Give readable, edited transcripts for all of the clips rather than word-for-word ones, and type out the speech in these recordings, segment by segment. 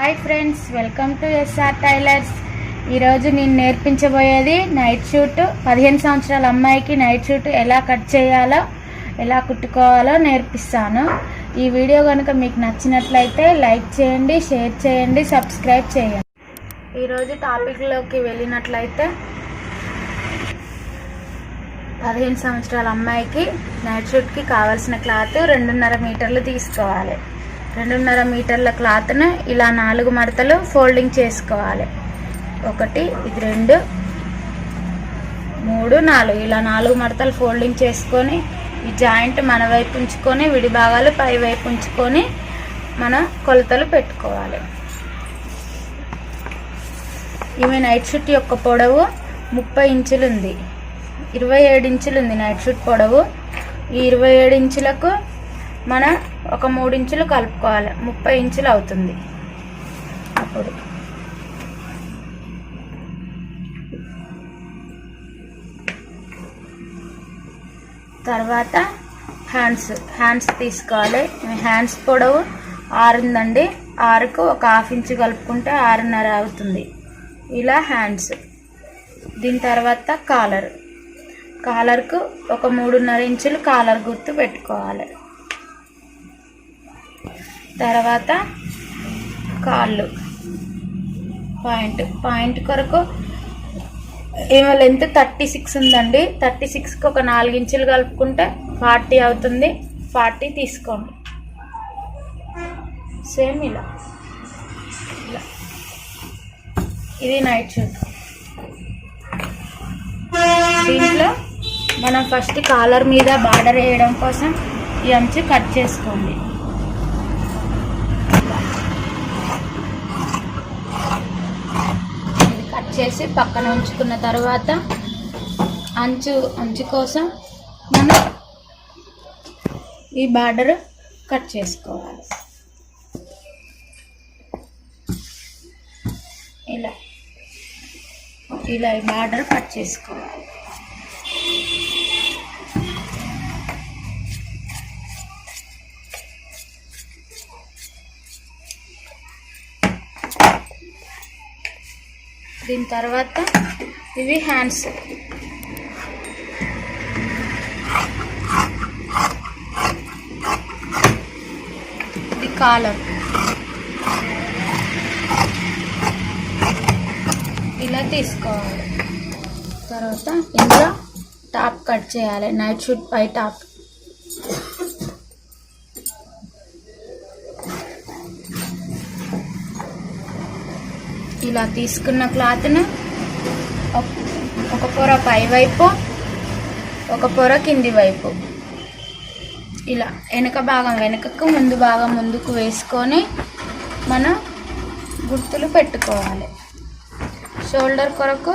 Hi friends, welcome to SR tailors. ఈరోజు నేను నేర్పించబోయేది night shoot. 15 సంవత్సరాల అమ్మాయికి నైట్ షూట్ ఎలా కట్ చేయాలో, ఎలా కుట్టుకోవాలో నేర్పిస్తాను. ఈ వీడియో కనుక మీకు నచ్చినట్లయితే లైక్ చేయండి, షేర్ చేయండి, సబ్స్క్రైబ్ చేయండి. ఈరోజు టాపిక్లోకి వెళ్ళినట్లయితే 15 సంవత్సరాల అమ్మాయికి నైట్ షూట్కి కావాల్సిన క్లాత్ 2.5 మీటర్లు తీసుకోవాలి. 2.5 మీటర్ల క్లాత్ను ఇలా 4 మడతలు ఫోల్డింగ్ చేసుకోవాలి. 1, ఇది 2, 3, 4 ఇలా 4 మడతలు ఫోల్డింగ్ చేసుకొని ఈ జాయింట్ మన వైపు ఉంచుకొని విడి భాగాలు పై వైపు ఉంచుకొని మన కొలతలు పెట్టుకోవాలి. ఈమె నైట్ షూట్ యొక్క పొడవు 30 ఇంచులు ఉంది. 27 ఇంచులు ఉంది నైట్ షూట్ పొడవు. ఈ 27 ఇంచులకు మనం ఒక 3 ఇంచులు కలుపుకోవాలి. 30 ఇంచులు అవుతుంది. అప్పుడు తర్వాత హ్యాండ్స్ తీసుకోవాలి. హ్యాండ్స్ పొడవు 6 ఉందండి. 6కు ఒక 1/2 ఇంచు కలుపుకుంటే 6.5 అవుతుంది. ఇలా హ్యాండ్స్. దీని తర్వాత కాలర్కు ఒక 3.5 ఇంచులు కాలర్ గుర్తు పెట్టుకోవాలి. తర్వాత కాళ్ళు పాయింట్ కొరకు ఏమో లెంత్ 36 ఉందండి. 36కి ఒక 4 ఇంచులు కలుపుకుంటే 40 అవుతుంది. 40 తీసుకోండి. సేమ్ ఇలా ఇది నైట్ షూట్. దీంట్లో మనం ఫస్ట్ కాలర్ మీద బార్డర్ వేయడం కోసం ఈ అంచు కట్ చేసుకోండి. చేసి పక్కన ఉంచుకున్న తర్వాత అంచు కోసం మనం ఈ బార్డర్ కట్ చేసుకోవాలి. ఇలా ఈ బార్డర్ కట్ చేసుకోవాలి. దీని తర్వాత ఇవి హ్యాండ్స్. ఇది కాలర్. ఇలా తీసుకోవాలి. తర్వాత ఇందులో టాప్ కట్ చేయాలి. నైట్ షూట్ పై టాప్. ఇలా తీసుకున్న క్లాత్ను ఒక పొర పై వైపు, ఒక పొర కింది వైపు ఇలా వెనక భాగం వెనకకు, ముందు భాగం ముందుకు వేసుకొని మనం గుర్తులు పెట్టుకోవాలి. షోల్డర్ కొరకు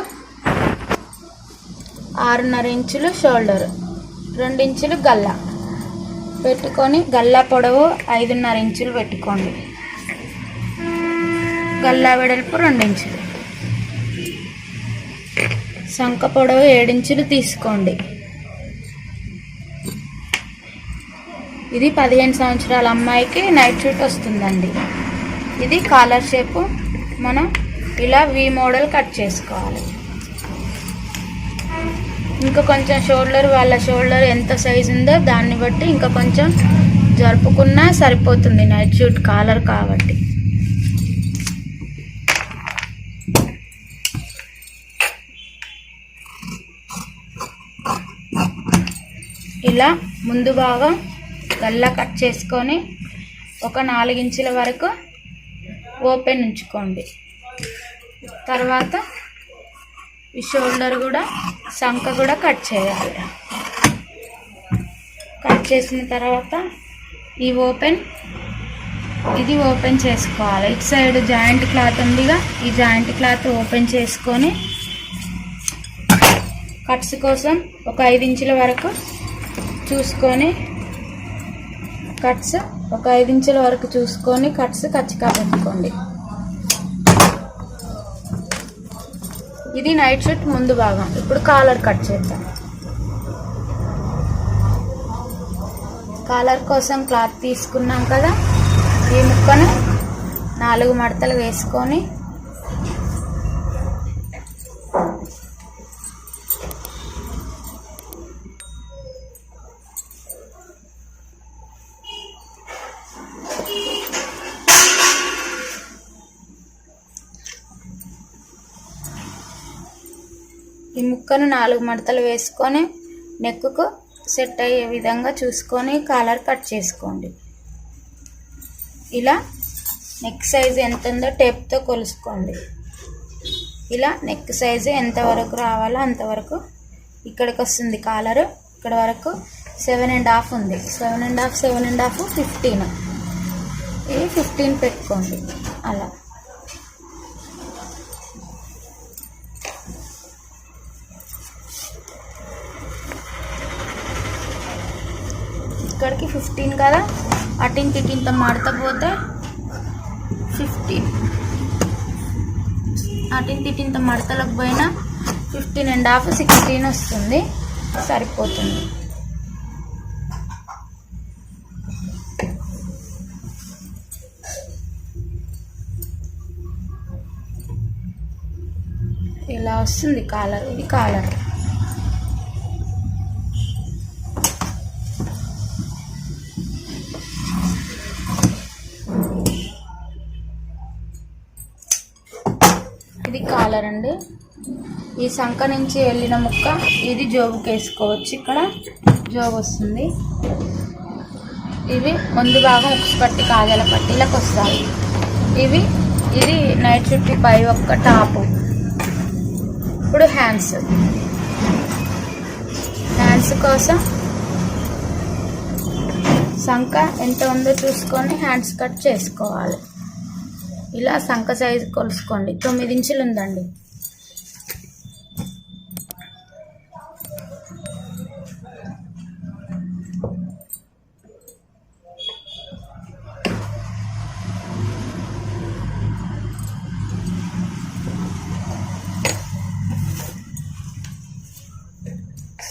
6.5 ఇంచులు షోల్డర్, 2 ఇంచులు గల్లా పెట్టుకొని గల్లా పొడవు 5.5 ఇంచులు పెట్టుకోండి. గల్లా వెడల్పు 2 ఇంచులు. సంక పొడవు 7 ఇంచులు తీసుకోండి. ఇది 15 సంవత్సరాల అమ్మాయికి నైట్ షూట్ వస్తుందండి. ఇది కాలర్ షేపు. మనం ఇలా వి మోడల్ కట్ చేసుకోవాలి. ఇంకా కొంచెం వాళ్ళ షోల్డర్ ఎంత సైజు ఉందో దాన్ని బట్టి ఇంకా కొంచెం జరుపుకున్నా సరిపోతుంది నైట్ షూట్ కాలర్ కాబట్టి. ఇలా ముందు భాగం గల్లా కట్ చేసుకొని ఒక 4 ఇంచుల వరకు ఓపెన్ ఉంచుకోండి. తర్వాత ఈ షోల్డర్ కూడా, సంక కూడా కట్ చేయాలి. కట్ చేసిన తర్వాత ఇది ఓపెన్ చేసుకోవాలి. ఇటు సైడ్ జాయింట్ క్లాత్ ఉందిగా, ఈ జాయింట్ క్లాత్ ఓపెన్ చేసుకొని కట్స్ కోసం ఒక 5 ఇంచుల వరకు చూసుకొని కట్స్ కచ్చిగా పెట్టుకోండి. ఇది నైట్ షూట్ ముందు భాగం. ఇప్పుడు కాలర్ కట్ చేద్దాం. కాలర్ కోసం క్లాత్ తీసుకున్నాం కదా, ఈ ముక్కను 4 మడతలు వేసుకొని ఈ ముక్కను 4 మడతలు వేసుకొని నెక్కు సెట్ అయ్యే విధంగా చూసుకొని కాలర్ కట్ చేసుకోండి. ఇలా నెక్ సైజు ఎంత ఉందో టేప్తో కొలుసుకోండి. ఇలా నెక్ సైజు ఎంతవరకు రావాలో అంతవరకు ఇక్కడికి వస్తుంది కాలరు. ఇక్కడ వరకు 7.5 ఉంది. 7.5 15. ఇది 15 పెట్టుకోండి. అలా ఇక్కడికి 15 కదా, అటింత మడత పోతే 15, అటింత మడతలకు పోయినా 15.5 16 వస్తుంది. సరిపోతుంది. ఇలా వస్తుంది కాలర్. ఇది కాలర్. ఇది కాలర్ అండి. ఈ సంక నుంచి వెళ్ళిన ముక్క ఇది జోబుకి వేసుకోవచ్చు. ఇక్కడ జోబు వస్తుంది. ఇవి ముందు భాగం ఉక్స్ పట్టి కాజాల పట్టీలకు వస్తాయి. ఇది నైట్ చుట్టి పై ఒక్క టాపు. ఇప్పుడు హ్యాండ్స్ కోసం సంక ఎంత ఉందో చూసుకొని హ్యాండ్స్ కట్ చేసుకోవాలి. ఇలా సంక సైజు కొలుసుకోండి. 9 ఇంచులు ఉందండి.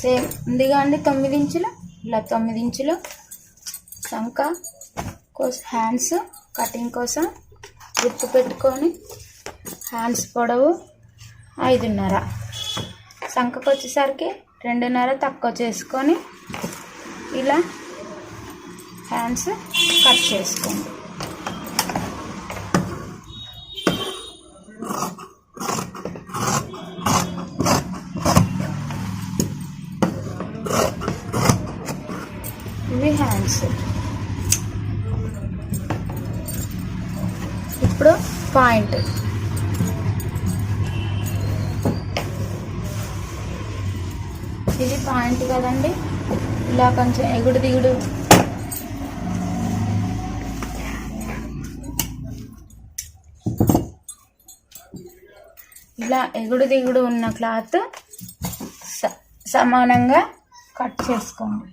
సేమ్ ఉందిగా అండి 9 ఇంచులు. ఇలా 9 ఇంచులు సంక కోసం హ్యాండ్స్ కటింగ్ కోసం గుర్తు పెట్టుకొని హ్యాండ్స్ పొడవు 5.5, సంకకు వచ్చేసరికి 2.5 తక్కువ చేసుకొని ఇలా హ్యాండ్స్ కట్ చేసుకోండి. ఇవి హ్యాండ్స్. ఇప్పుడు పాయింట్. ఇది పాయింట్ కదండి. ఇలా కొంచెం ఎగుడు దిగుడు ఉన్న క్లాత్ సమానంగా కట్ చేసుకోండి.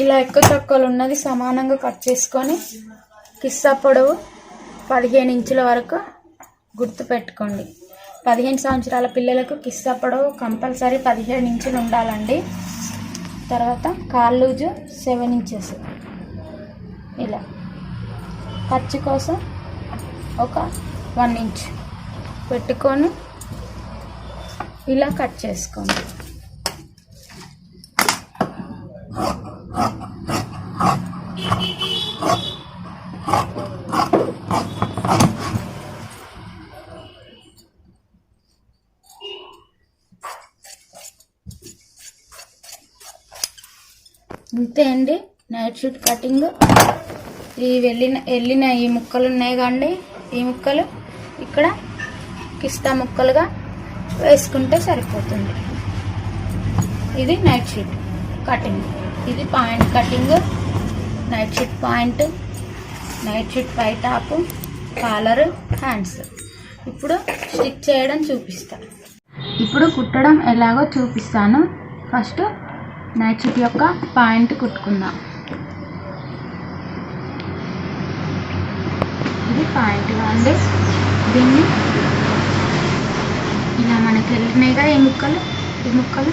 ఇలా ఎక్కువ తక్కువలు ఉన్నది సమానంగా కట్ చేసుకొని కిస్సా పొడవు 15 ఇంచుల వరకు గుర్తు పెట్టుకోండి. 15 సంవత్సరాల పిల్లలకు కిస్సా పొడవు కంపల్సరీ 15 ఇంచులు ఉండాలండి. తర్వాత కాల్ లూజు 7 ఇంచెస్. ఇలా ఖర్చు కోసం ఒక 1 ఇంచ్ పెట్టుకొని ఇలా కట్ చేసుకోండి. ఇంతే అండి నైట్ షూట్ కటింగ్. ఈ వెళ్ళిన ఈ ముక్కలు ఉన్నాయి కండి, ఈ ముక్కలు ఇక్కడ కిస్తా ముక్కలుగా వేసుకుంటే సరిపోతుంది. ఇది నైట్ షూట్ కటింగ్. ఇది point cutting, night suit point, night suit పై టాపు, కాలర్, హ్యాండ్స్. ఇప్పుడు స్టిచ్ చేయడం చూపిస్తాను. ఇప్పుడు కుట్టడం ఎలాగో చూపిస్తాను. ఫస్ట్ నైట్ షూట్ యొక్క పాయింట్ కుట్టుకుందాం. ఇది పాయింట్ అండి. దీన్ని ఇలా మనకి వెళ్ళినాయిగా ఈ ముక్కలు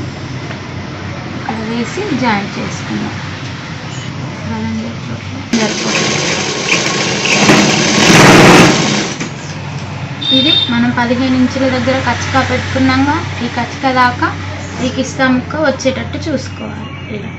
ఇక్కడ వేసి జాయింట్ చేసుకుందాం. మనం 15 ఇంచుల దగ్గర కచ్చకా పెట్టుకున్నాక ఈ కచ్చక దాకా ఈ కిస్తా ముక్క వచ్చేటట్టు చూసుకోవాలి. ఇలా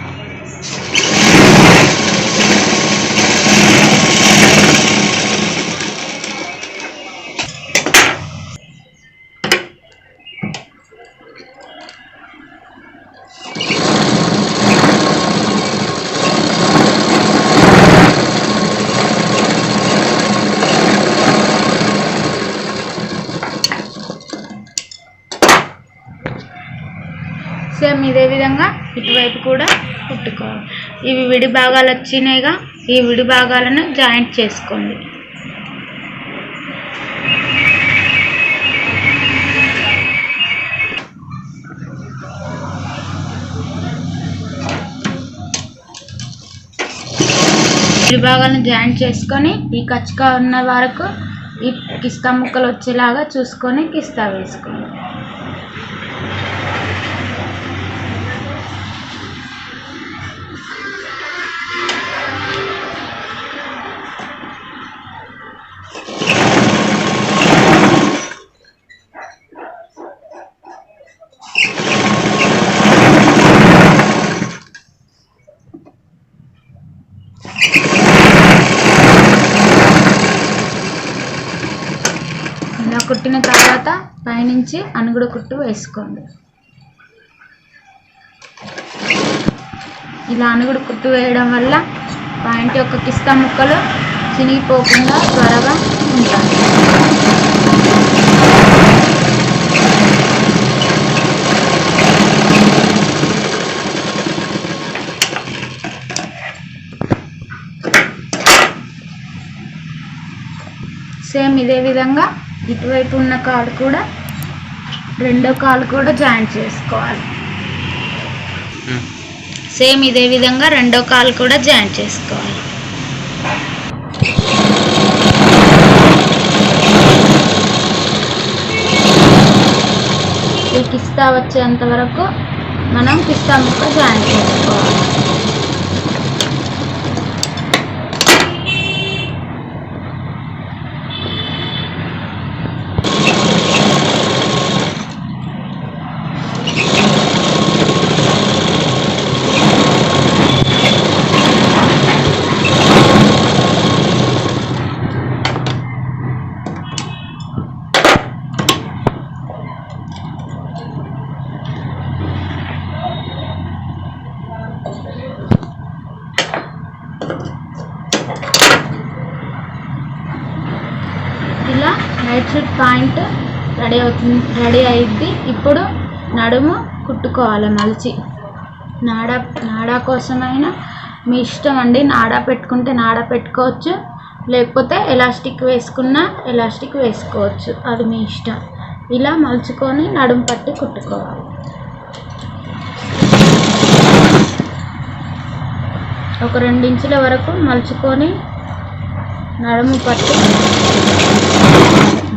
సేమ్ ఇదే విధంగా ఇటువైపు కూడా కుట్టుకోవాలి. ఇవి విడి భాగాలు వచ్చినాయిగా, ఈ విడి భాగాలను జాయింట్ చేసుకోండి. విడి భాగాలను జాయింట్ చేసుకొని ఈ కచ్చకా ఉన్న వరకు ఈ కిస్తా ముక్కలు వచ్చేలాగా చూసుకొని కిస్తా వేసుకోండి. ఇలా కుట్టిన తర్వాత పైనుంచి అనుగుడు కుట్టు వేసుకోండి. ఇలా అనుగుడు కుట్టు వేయడం వల్ల పాయింట్ యొక్క కిస్తా ముక్కలు చినిగిపోకుండా త్వరగా ఉంటాయి. సేమ్ ఇదే విధంగా ఇటువైపు ఉన్న కాలు కూడా రెండో కాలు కూడా జాయింట్ చేసుకోవాలి. సేమ్ ఇదే విధంగా రెండో కాలు కూడా జాయింట్ చేసుకోవాలి. ఈ కిస్తా వచ్చేంత వరకు మనం కిస్తా ముక్క జాయింట్ చేసుకోవాలి. ఇలా నైట్ షూట్ పాయింట్ రెడీ అయింది. ఇప్పుడు నడుము కుట్టుకోవాలి. మలిచి నాడా కోసమైనా మీ ఇష్టం అండి. నాడా పెట్టుకుంటే నాడా పెట్టుకోవచ్చు, లేకపోతే ఎలాస్టిక్ వేసుకున్నా ఎలాస్టిక్ వేసుకోవచ్చు, అది మీ ఇష్టం. ఇలా మలుచుకొని నడుము పట్టి కుట్టుకోవాలి. ఒక 2 ఇంచుల వరకు మలుచుకొని నడుము పట్టి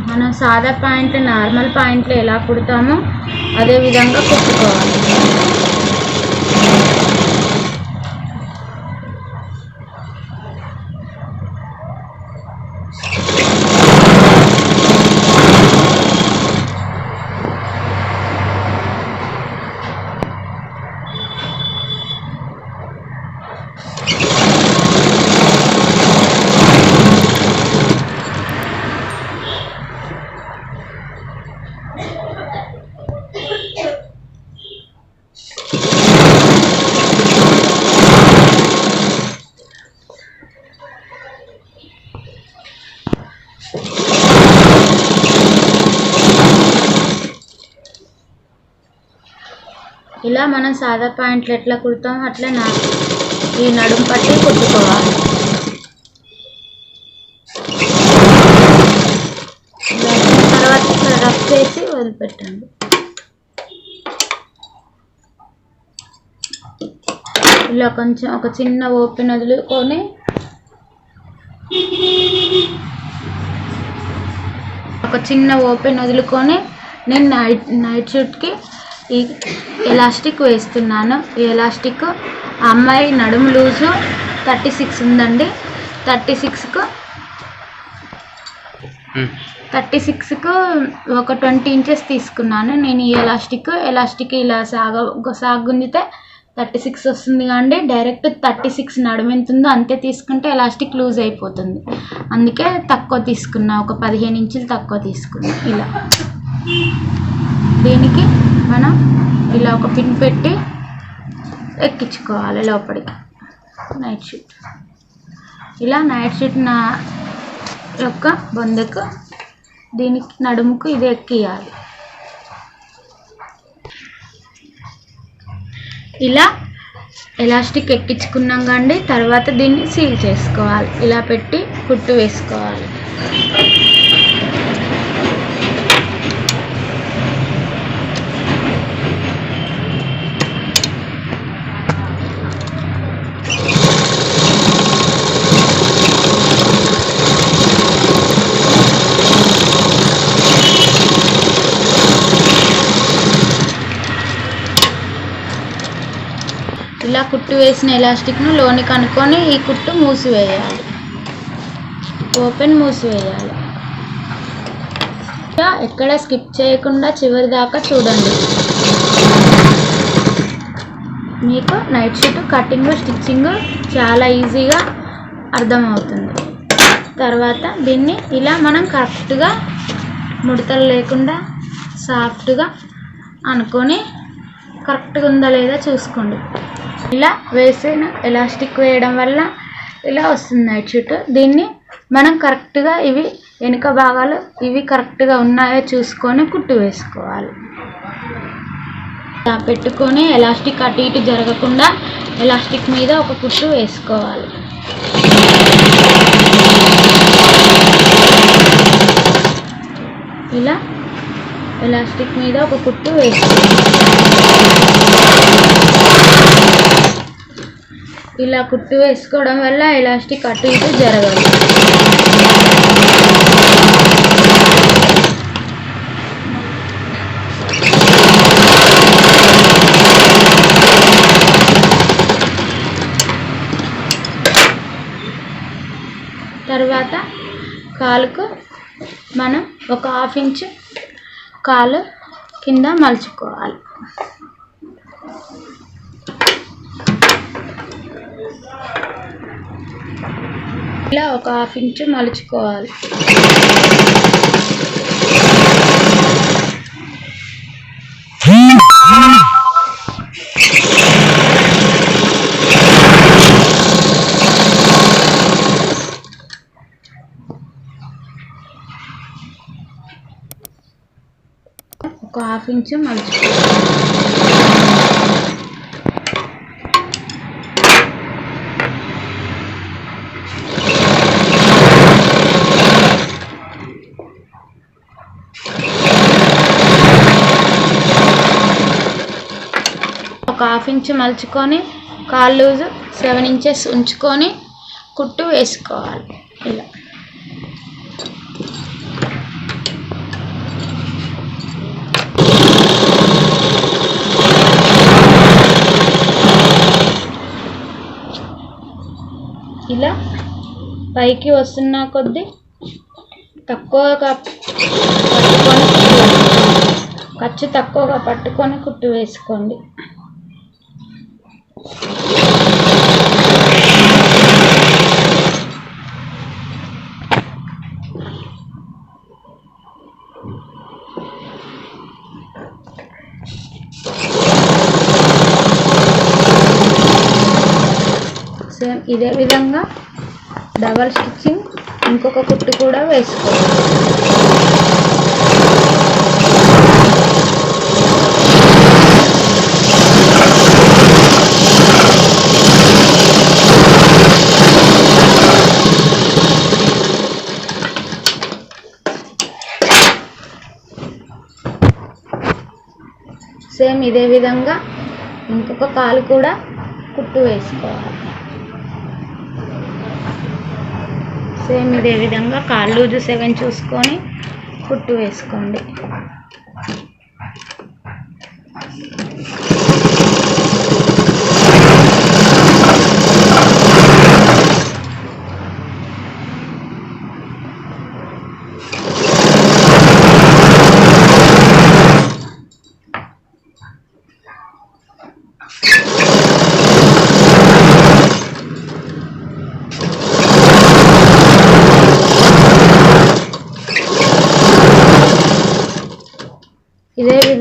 మనం సాదా పాయింట్లు నార్మల్ పాయింట్లు ఎలా కుడతామో అదే విధంగా కుట్టుకోవాలి. ఇలా మనం సాదా పాయింట్లు ఎట్లా కుడతాం అట్లా ఈ నడుము పట్టి కుట్టుకోవాలి. తర్వాత రఫ్ చేసి వదిలిపెట్టండి. ఇలా కొంచెం ఒక చిన్న ఓపెన్ వదులుకొని నేను నైట్ షూట్కి ఈ ఎలాస్టిక్ వేస్తున్నాను. ఈ ఎలాస్టిక్ అమ్మాయి నడుము లూజు 36 ఉందండి. 36కు 36కు ఒక 20 ఇంచెస్ తీసుకున్నాను నేను. ఈ ఎలాస్టిక్ ఇలా సాగుందితే 36 వస్తుంది కానీ డైరెక్ట్ 36 నడుము ఎంత ఉందో అంతే తీసుకుంటే ఎలాస్టిక్ లూజ్ అయిపోతుంది. అందుకే తక్కువ తీసుకున్నా, ఒక 15 ఇంచులు తక్కువ తీసుకున్నా. ఇలా దీనికి మనం ఇలా ఒక పిన్ పెట్టి ఎక్కించుకోవాలి లోపలికి నైట్ షూట్. ఇలా నైట్ షూట్ నా యొక్క బొందకు దీనికి నడుముకు ఇది ఎక్కియాలి. ఇలా ఎలాస్టిక్ ఎక్కించుకున్నాం కానీ తర్వాత దీన్ని సీల్ చేసుకోవాలి. ఇలా పెట్టి కుట్టు వేసుకోవాలి. ఇలా కుట్టు వేసిన ఎలాస్టిక్ను లోనికి అనుకొని ఈ కుట్టు మూసివేయాలి, మూసివేయాలి. ఎక్కడ స్కిప్ చేయకుండా చివరి దాకా చూడండి. మీకు నైట్ షూట్ కటింగ్ స్టిచ్చింగ్ చాలా ఈజీగా అర్థమవుతుంది. తర్వాత దీన్ని ఇలా మనం కరెక్ట్గా ముడతలు లేకుండా సాఫ్ట్గా అనుకొని కరెక్ట్గా ఉందా లేదా చూసుకోండి. ఇలా వేసిన ఎలాస్టిక్ వేయడం వల్ల ఇలా వస్తుంది నైట్ షూట్. దీన్ని మనం కరెక్ట్గా ఇవి వెనుక భాగాలు ఇవి కరెక్ట్గా ఉన్నాయో చూసుకొని కుట్టు వేసుకోవాలి. ఇలా పెట్టుకొని ఎలాస్టిక్ అటు ఇటు జరగకుండా ఎలాస్టిక్ మీద ఒక కుట్టు వేసుకోవాలి. ఇలా ఎలాస్టిక్ మీద ఒక కుట్టు వేసుకోవాలి. ఇలా కుట్టు వేసుకోవడం వల్ల ఎలాస్టిక్ అటు ఇటు జరగదు. తర్వాత కాలుకు మనం ఒక 1/2 ఇంచు కాలు కింద మలుచుకోవాలి. ఇలా ఒక 1/2 ఇంచు మలుచుకోవాలి. ఒక 1/2 ఇంచు మలుచుకోవాలి. ఒక 1/2 ఇంచు మలుచుకొని కాలు లూజు 7 ఇంచెస్ ఉంచుకొని కుట్టు వేసుకోవాలి. ఇలా ఇలా పైకి వస్తున్న కొద్దీ తక్కువగా పట్టుకొని ఖర్చు తక్కువగా పట్టుకొని కుట్టు వేసుకోండి. సేమ్ ఇదే విధంగా డబల్ స్టిచ్చింగ్ ఇంకొక కుట్టు కూడా వేసుకోవాలి. సేమ్ ఇదే విధంగా ఇంకొక కాలు కూడా కుట్టు వేసుకోవాలి. సేమ్ ఇదే విధంగా కాళ్ళు లూజు 7 చూసుకొని కుట్టు వేసుకోండి.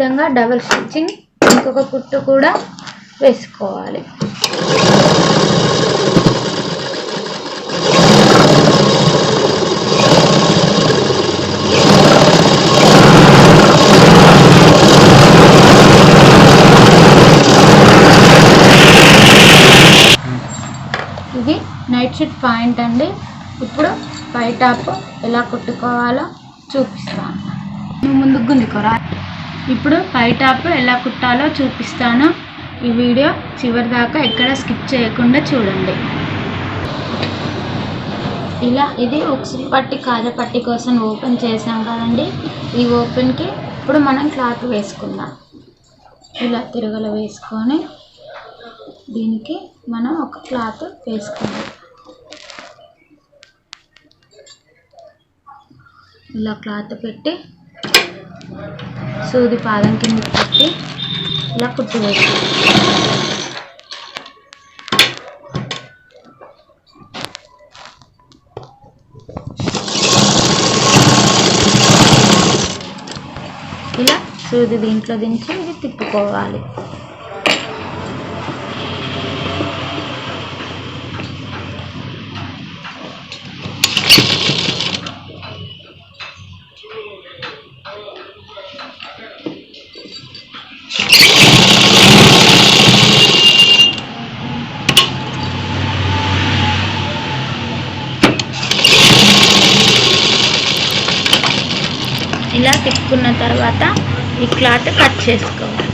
విధంగా డబుల్ స్టిచ్చింగ్ ఇంకొక కుట్టు కూడా వేసుకోవాలి. ఇది నైట్ షూట్ పాయింట్ అండి. ఇప్పుడు పై టాప్ ఎలా కుట్టుకోవాలో చూపిస్తాను. ముందుకు గుంజుకోరా. ఇప్పుడు పై టాప్ ఎలా కుట్టాలో చూపిస్తాను. ఈ వీడియో చివరి దాకా ఎక్కడ స్కిప్ చేయకుండా చూడండి. ఇలా ఇది ఉక్సులు పట్టి కాజా పట్టి కోసం ఓపెన్ చేసాం కదండి. ఈ ఓపెన్కి ఇప్పుడు మనం క్లాత్ వేసుకుందాం. ఇలా తిరగలు వేసుకొని దీనికి మనం ఒక క్లాత్ వేసుకుందాం. ఇలా క్లాత్ పెట్టి సూది పాదం కింద పెట్టి ఇలా కుట్టు వేసుకోవాలి. ఇలా సూది దీంట్లో దించి ఇది తిప్పుకోవాలి. ఇలా తిప్పుకున్న తర్వాత ఈ క్లాత్ కట్ చేసుకోవాలి.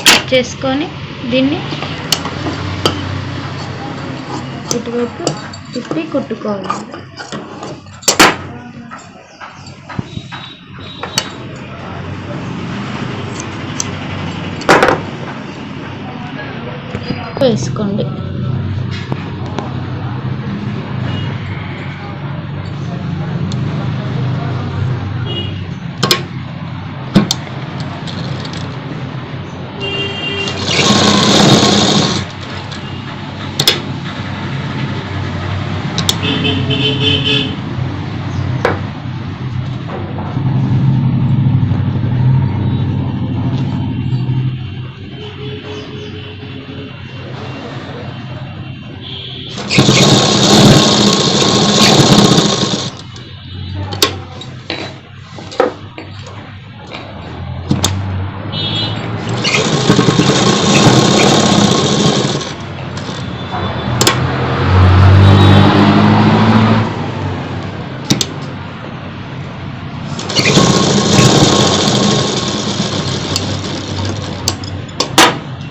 కట్ చేసుకొని దీన్ని ఇటువైపు తిప్పి కుట్టుకోవాలి. వేసుకోండి.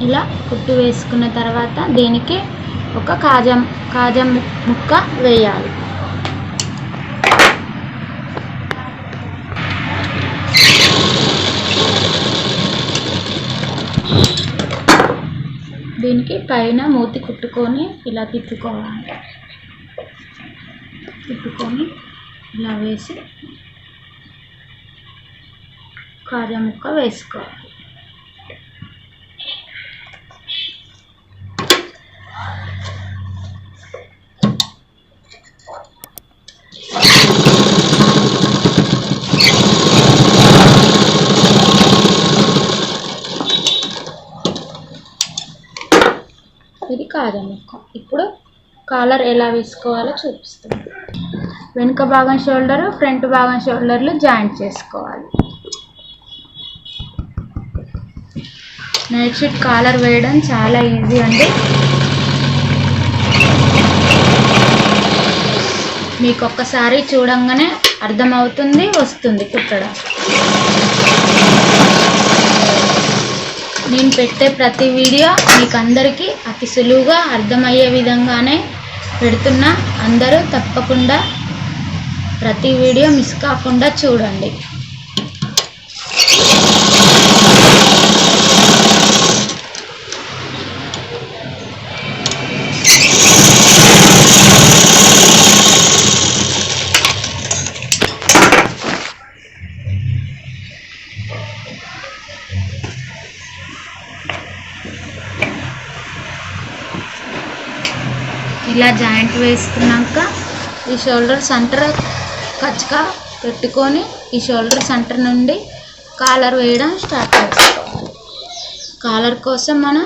ఇలా కుట్టు వేసుకున్న తర్వాత దీనికి ఒక కాజం ముక్క వేయాలి. దీనికి పైన మూతి కుట్టుకొని ఇలా తిప్పుకోవాలి. తిప్పుకొని ఇలా వేసి కాజా ముక్క వేసుకోవాలి. ఇది కాజా ముక్క. ఇప్పుడు కాలర్ ఎలా వేసుకోవాలో చూపిస్తాను. వెనుక భాగం షోల్డర్, ఫ్రంట్ భాగం షోల్డర్లు జాయింట్ చేసుకోవాలి. నైట్ షూట్ కాలర్ వేయడం చాలా ఈజీ అండి. మీకు ఒక్కసారి చూడంగానే అర్థమవుతుంది, వస్తుంది కుట్టడం. నేను పెట్టే ప్రతి వీడియో మీకు అందరికీ అతి సులువుగా అర్థమయ్యే విధంగానే పెడుతున్నా. అందరూ తప్పకుండా ప్రతి వీడియో మిస్ కాకుండా చూడండి. ఇలా జాయింట్ వేసుకున్నాక ఈ షోల్డర్ సెంటర్ కచ్చిగా పెట్టుకొని ఈ షోల్డర్ సెంటర్ నుండి కాలర్ వేయడం స్టార్ట్ చేసుకోవాలి. కాలర్ కోసం మనం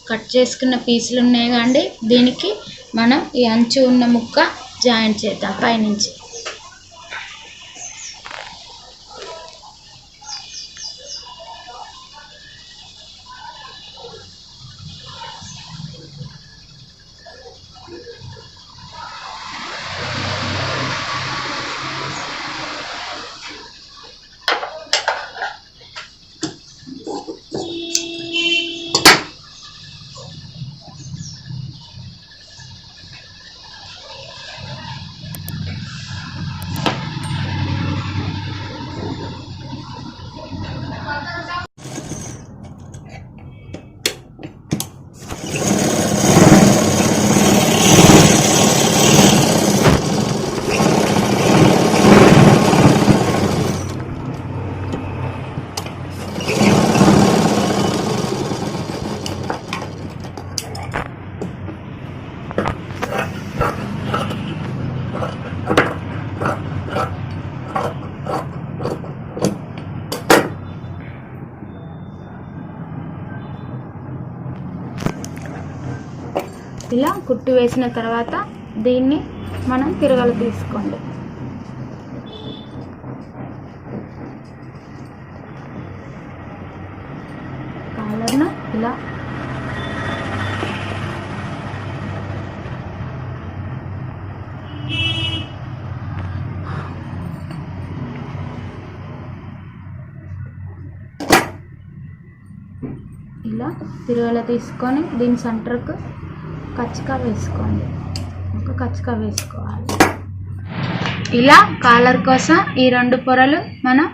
కట్ చేసుకున్న పీసులు ఉన్నాయి కండి, దీనికి మనం ఈ అంచు ఉన్న ముక్క జాయింట్ చేద్దాం పైనుంచి. ఇలా కుట్టు వేసిన తర్వాత దీన్ని మనం తిరగలు తీసుకోండి. కాలర్ను ఇలా తిరగలు తీసుకొని దీని సెంటర్కు కచ్చిక వేసుకోండి. ఒక కచ్చిక వేసుకోవాలి. ఇలా కాలర్ కోసం ఈ 2 పొరలు మనం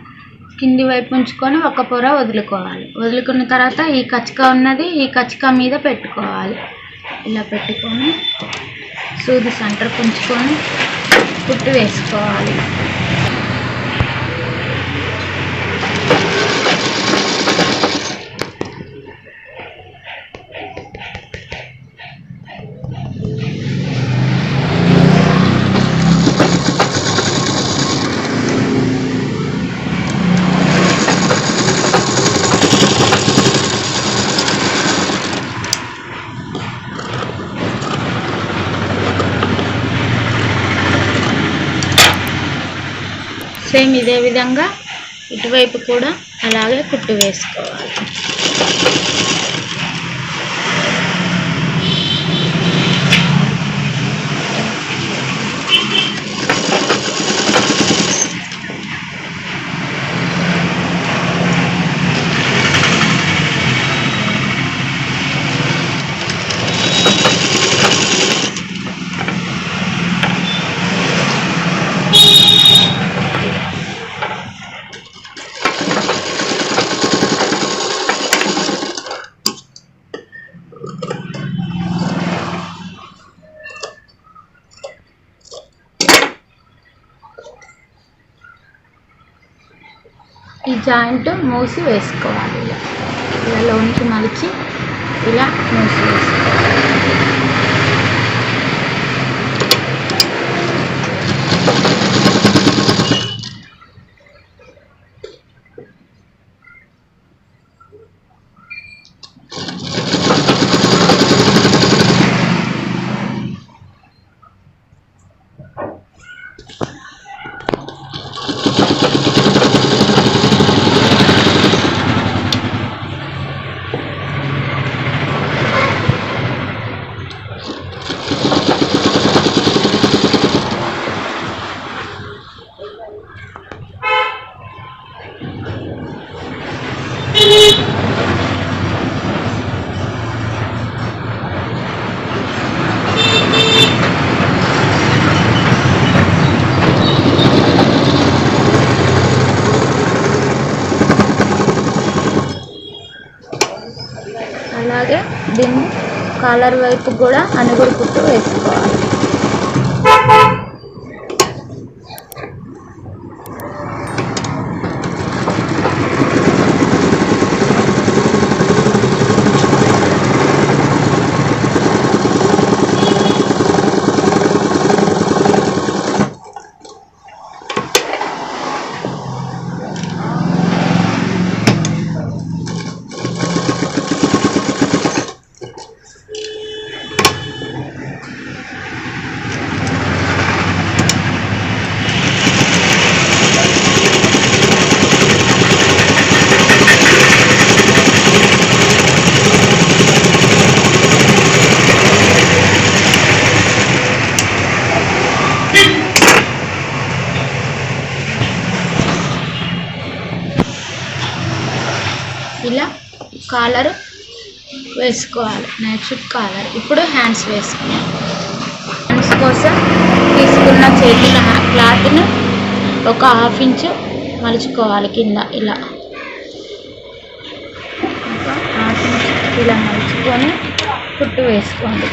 కింది వైపు ఉంచుకొని ఒక పొర వదులుకోవాలి. వదులుకున్న తర్వాత ఈ కచ్చిక ఉన్నది ఈ కచ్చిక మీద పెట్టుకోవాలి. ఇలా పెట్టుకొని సూది సెంటర్కి ఉంచుకొని కుట్టు వేసుకోవాలి. సేమ్ ఇదే విధంగా ఇటువైపు కూడా అలాగే కుట్టు వేసుకోవాలి. ఈ జాయింట్ మూసి వేసుకోవాలి. ఇలా లోనికి మలిచి ఇలా మూసి వేసుకోవాలి. అలాగే దీన్ని కాలర్ వైపు కూడా అనుగుడు కుట్టు వేసుకోవాలి. కాలర్ వేసుకోవాలి, నైట్ షూట్ కాలర్. ఇప్పుడు హ్యాండ్స్ వేసుకోవాలి. హ్యాండ్స్ కోసం తీసుకున్న చేతి క్లాత్ను ఒక 1/2 ఇంచు మలుచుకోవాలి కింద. ఇలా ఒక 1/2 ఇంచు ఇలా మలుచుకొని కుట్టు వేసుకోండి.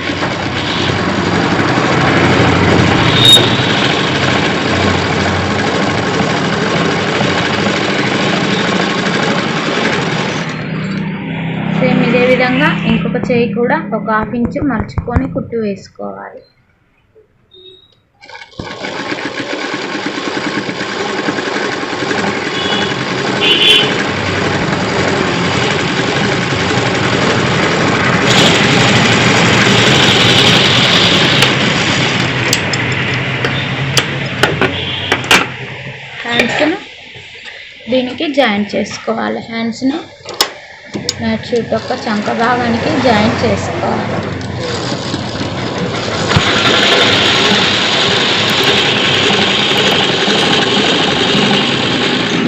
సేమ్ ఇదే విధంగా ఇంకొక చేయి కూడా ఒక 1/2 ఇంచు మలుచుకొని కుట్టు వేసుకోవాలి. హ్యాండ్స్ను దీనికి జాయింట్ చేసుకోవాలి. హ్యాండ్స్ను నైట్ షూట్ యొక్క చంక భాగానికి జాయింట్ చేసుకోవాలి.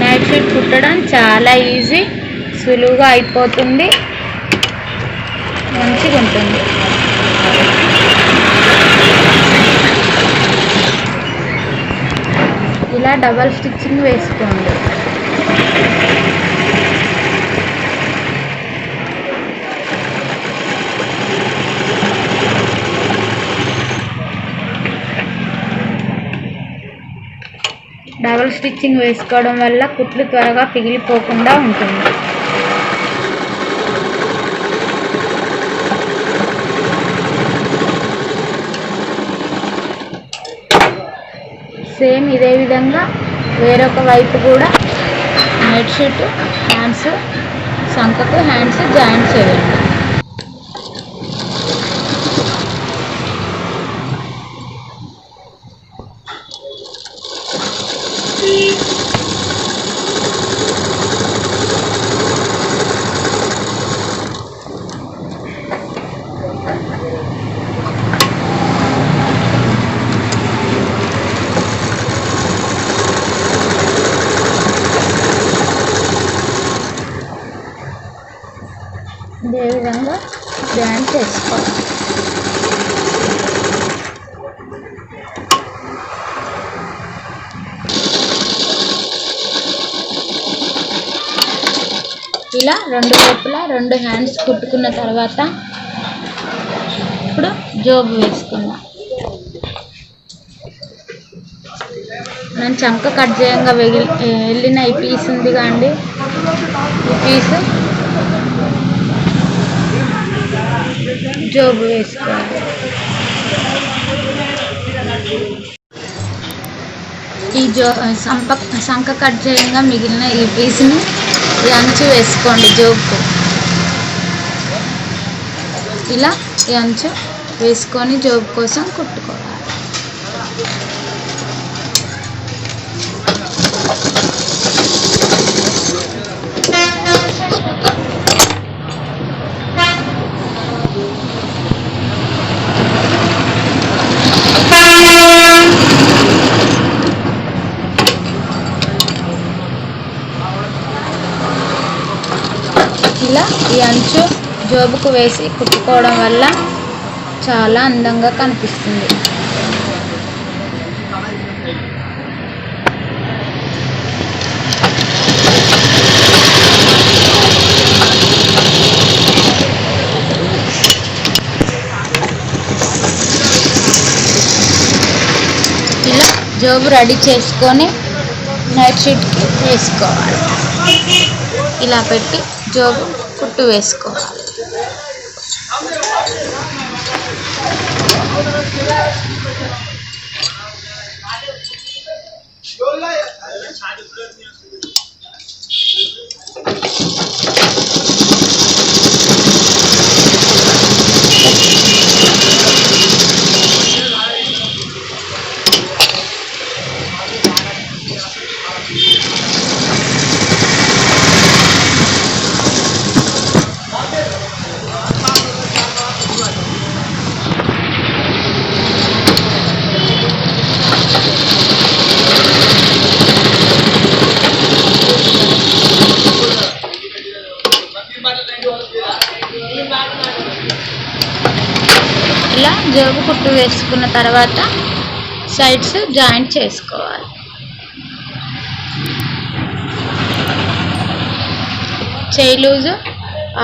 నైట్ షూట్ కుట్టడం చాలా ఈజీ, సులువుగా అయిపోతుంది, మంచిగా ఉంటుంది. ఇలా డబల్ స్టిచ్చింగ్ వేసుకోండి. డబల్ స్టిచ్చింగ్ వేసుకోవడం వల్ల కుట్లు త్వరగా పిగిలిపోకుండా ఉంటుంది. సేమ్ ఇదే విధంగా వేరొక వైపు కూడా నైట్ షూట్ హ్యాండ్స్, సంకకు హ్యాండ్స్ జాయింట్ చేయండి. ఇదే విధంగా జాయింట్ చేసుకోవాలి. ఇలా రెండు వైపులా 2 హ్యాండ్స్ కుట్టుకున్న తర్వాత ఇప్పుడు జోబు వేసుకుందాం. మనం చంక కట్ చేయంగా వెళ్ళిన ఈ పీస్ ఉందిగా అండి, ఈ పీసు జోబు వేసుకోవాలి. ఈ సంక కట్ చేయంగా మిగిలిన ఈ పీస్ని ఈ అంచు వేసుకోండి జోబుకు. ఇలా ఈ అంచు వేసుకొని జోబు కోసం కుట్టుకోవాలి. ఇలా ఈ అంచు జోబుకు వేసి కుట్టుకోవడం వల్ల చాలా అందంగా కనిపిస్తుంది. ఇలా జోబు రెడీ చేసుకొని నైట్ షూట్కి వేసుకోవాలి. ఇలా పెట్టి జోబు కుట్టు వేసుకోవాలి. ఇలా జోగు కుట్టు వేసుకున్న తర్వాత సైడ్స్ జాయింట్ చేసుకోవాలి. చేయి లూజు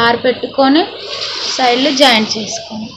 6 పెట్టుకొని సైడ్లు జాయింట్ చేసుకోండి.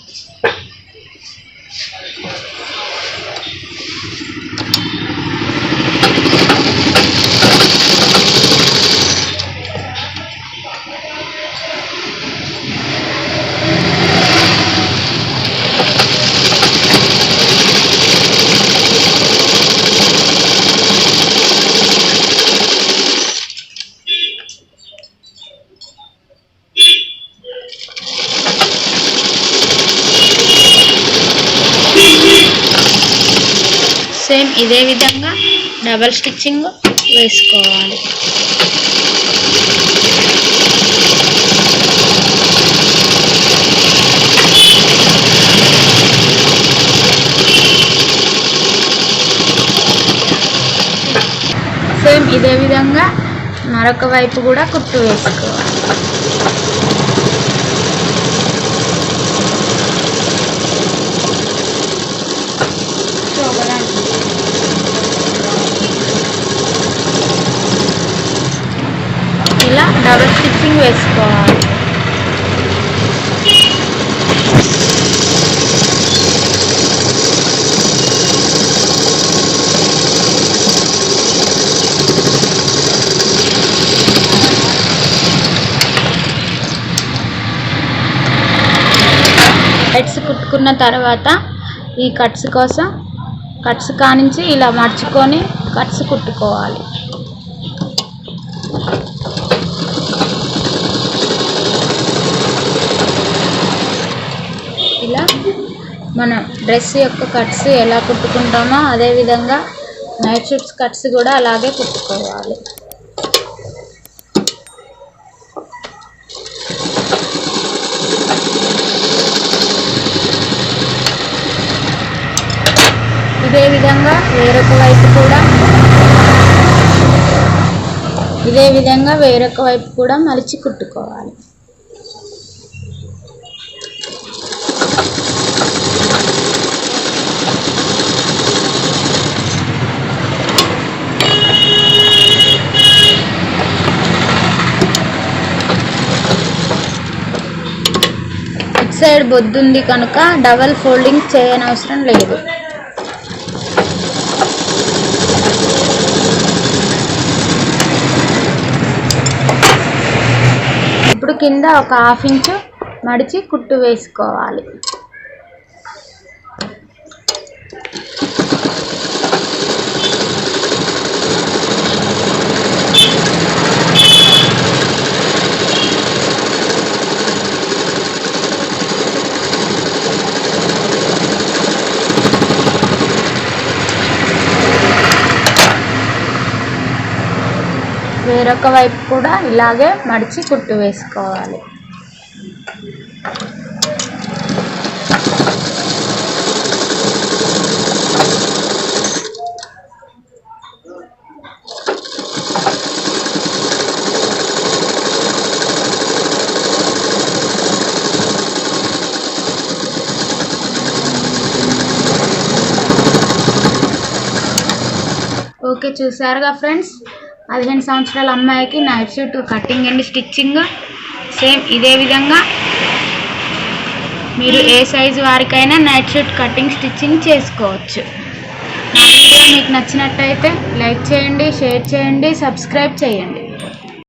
సేమ్ ఇదే విధంగా డబల్ స్టిచ్చింగ్ వేసుకోవాలి. సేమ్ ఇదే విధంగా మరొక వైపు కూడా కుట్టు వేసుకోవాలి. ఇలా డబుల్ స్టిచ్చింగ్ వేసుకోవాలి. కట్స్ కుట్టుకున్న తర్వాత ఈ కట్స్ కోసం కట్స్ కానించి ఇలా మర్చుకొని కట్స్ కుట్టుకోవాలి. ఇలా మన డ్రెస్ యొక్క కట్స్ ఎలా కుట్టుకుంటామో అదే విధంగా నైట్ షూట్స్ కట్స్ కూడా అలాగే కుట్టుకోవాలి. ఇదే విధంగా వేరొక వైపు కూడా మలిచి కుట్టుకోవాలి. ఇటు సైడ్ బొద్దుంది కనుక డబల్ ఫోల్డింగ్ చేయనవసరం లేదు. ఇప్పుడు కింద ఒక 1/2 ఇంచు మడిచి కుట్టు వేసుకోవాలి. వేరొక వైపు కూడా ఇలాగే మడిచి కుట్టు వేసుకోవాలి. ఓకే, చూసారుగా ఫ్రెండ్స్, 15 సంవత్సరాల అమ్మాయికి night suit cutting and stitching. Same ఇదే విధంగా మీరు ఏ సైజు వారికైనా నైట్ షూట్ కటింగ్ స్టిచ్చింగ్ చేసుకోవచ్చు. నా వీడియో మీకు నచ్చినట్టయితే లైక్ చేయండి, షేర్ చేయండి, సబ్స్క్రైబ్ చేయండి.